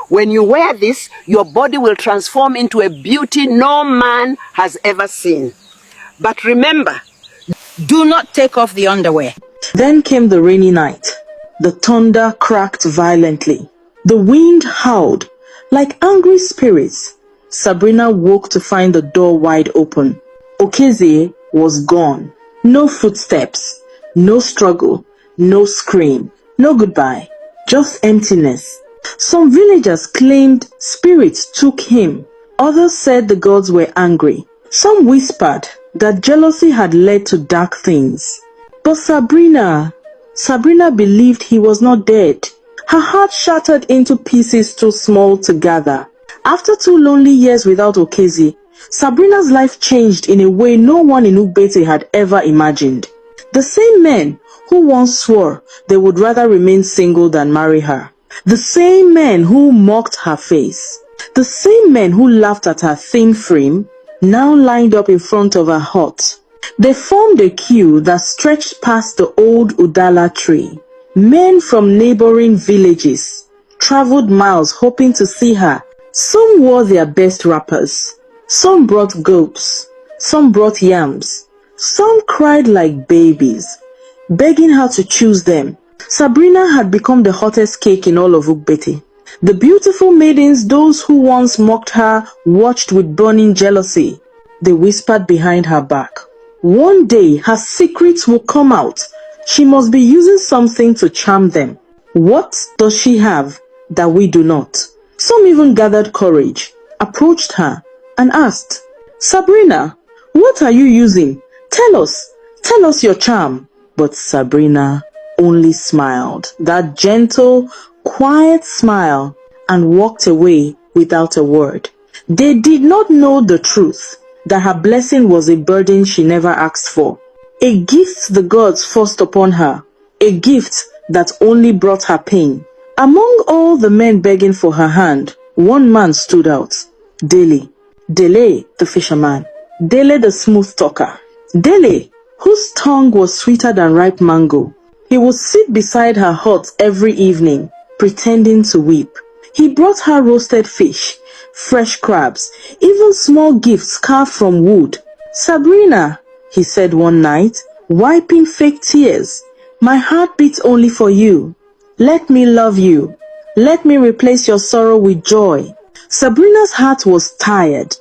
When you wear this, your body will transform into a beauty no man has ever seen. But remember, do not take off the underwear. Then came the rainy night. The thunder cracked violently. The wind howled. Like angry spirits, Sabrina woke to find the door wide open. Okezie was gone. No footsteps, no struggle, no scream, no goodbye, just emptiness. Some villagers claimed spirits took him. Others said the gods were angry. Some whispered that jealousy had led to dark things. But Sabrina believed he was not dead. Her heart shattered into pieces too small to gather. After 2 lonely years without Okezie, Sabrina's life changed in a way no one in Ugbete had ever imagined. The same men who once swore they would rather remain single than marry her. The same men who mocked her face. The same men who laughed at her thin frame now lined up in front of her hut. They formed a queue that stretched past the old Udala tree. Men from neighboring villages traveled miles hoping to see her. Some wore their best wrappers. Some brought goats. Some brought yams. Some cried like babies, begging her to choose them. Sabrina had become the hottest cake in all of Ugbete. The beautiful maidens, those who once mocked her, watched with burning jealousy. They whispered behind her back. One day her secrets will come out. She must be using something to charm them. What does she have that we do not? Some even gathered courage, approached her, and asked, Sabrina, what are you using? Tell us your charm. But Sabrina only smiled, that gentle, quiet smile, and walked away without a word. They did not know the truth, that her blessing was a burden she never asked for. A gift the gods forced upon her, a gift that only brought her pain. Among all the men begging for her hand, one man stood out. Dele the fisherman. Dele the smooth talker. Dele, whose tongue was sweeter than ripe mango. He would sit beside her hut every evening, pretending to weep. He brought her roasted fish, fresh crabs, even small gifts carved from wood. Sabrina, he said one night, wiping fake tears, my heart beats only for you. Let me love you. Let me replace your sorrow with joy. Sabrina's heart was tired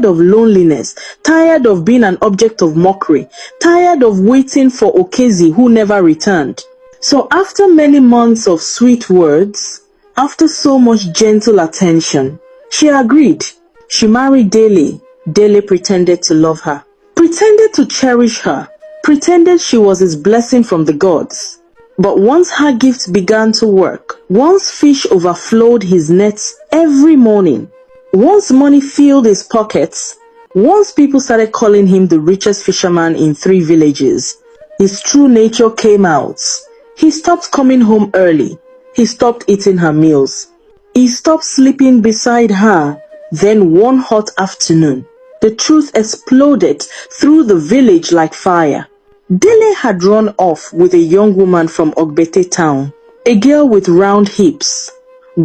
of loneliness, tired of being an object of mockery, tired of waiting for Okezie who never returned. So after many months of sweet words, after so much gentle attention, she agreed. She married Dele. Dele pretended to love her, pretended to cherish her, pretended she was his blessing from the gods. But once her gifts began to work, once fish overflowed his nets every morning, once money filled his pockets, once people started calling him the richest fisherman in 3 villages, his true nature came out. He stopped coming home early. He stopped eating her meals. He stopped sleeping beside her. Then one hot afternoon, the truth exploded through the village like fire. Dele had run off with a young woman from Ogbete town, a girl with round hips,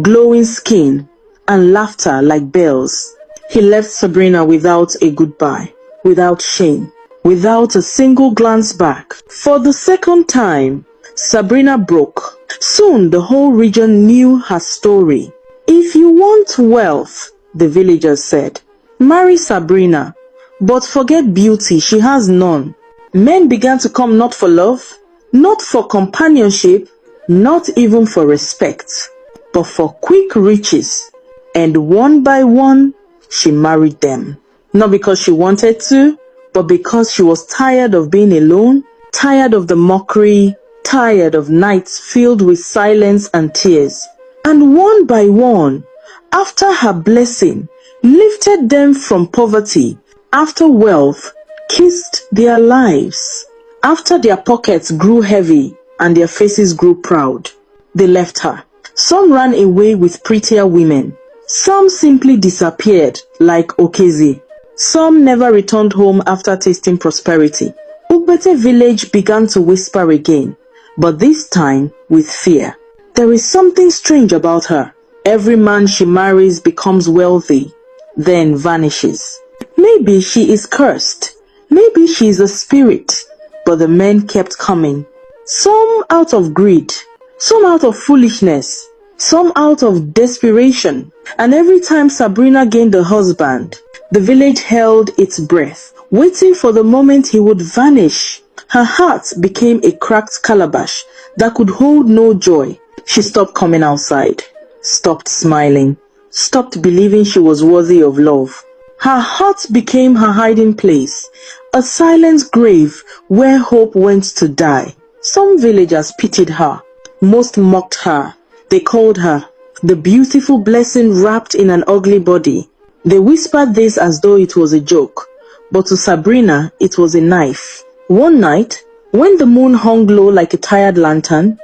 glowing skin, and laughter like bells. He left Sabrina without a goodbye, without shame, without a single glance back. For the second time, Sabrina broke. Soon the whole region knew her story. If you want wealth, the villagers said, marry Sabrina, but forget beauty, she has none. Men began to come not for love, not for companionship, not even for respect, but for quick riches. And one by one, she married them. Not because she wanted to, but because she was tired of being alone, tired of the mockery, tired of nights filled with silence and tears. And one by one, after her blessing, lifted them from poverty, after wealth, kissed their lives. After their pockets grew heavy and their faces grew proud, they left her. Some ran away with prettier women. Some simply disappeared like Okezie. Some never returned home after tasting prosperity. Ugbete village began to whisper again, but this time with fear. There is something strange about her. Every man she marries becomes wealthy, then vanishes. Maybe she is cursed. Maybe she is a spirit. But the men kept coming. Some out of greed, some out of foolishness, some out of desperation. And every time Sabrina gained a husband, the village held its breath, waiting for the moment he would vanish. Her heart became a cracked calabash that could hold no joy. She stopped coming outside, stopped smiling, stopped believing she was worthy of love. Her heart became her hiding place, a silent grave where hope went to die. Some villagers pitied her, most mocked her. They called her the beautiful blessing wrapped in an ugly body. They whispered this as though it was a joke, but to Sabrina it was a knife. One night, when the moon hung low like a tired lantern,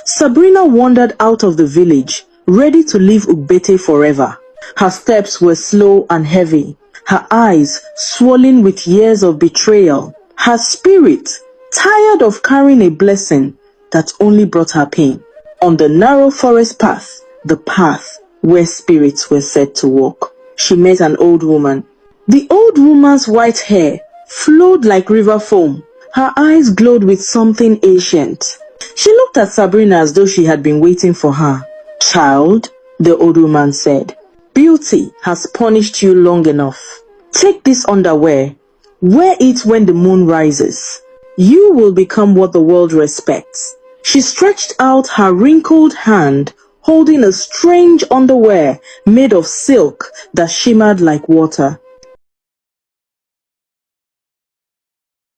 Sabrina wandered out of the village, ready to leave Ugbete forever. Her steps were slow and heavy, her eyes swollen with years of betrayal, her spirit tired of carrying a blessing that only brought her pain. On the narrow forest path, the path where spirits were said to walk, she met an old woman. The old woman's white hair flowed like river foam. Her eyes glowed with something ancient. She looked at Sabrina as though she had been waiting for her. "Child," the old woman said, "beauty has punished you long enough. Take this underwear. Wear it when the moon rises. You will become what the world respects." She stretched out her wrinkled hand, holding a strange underwear made of silk that shimmered like water.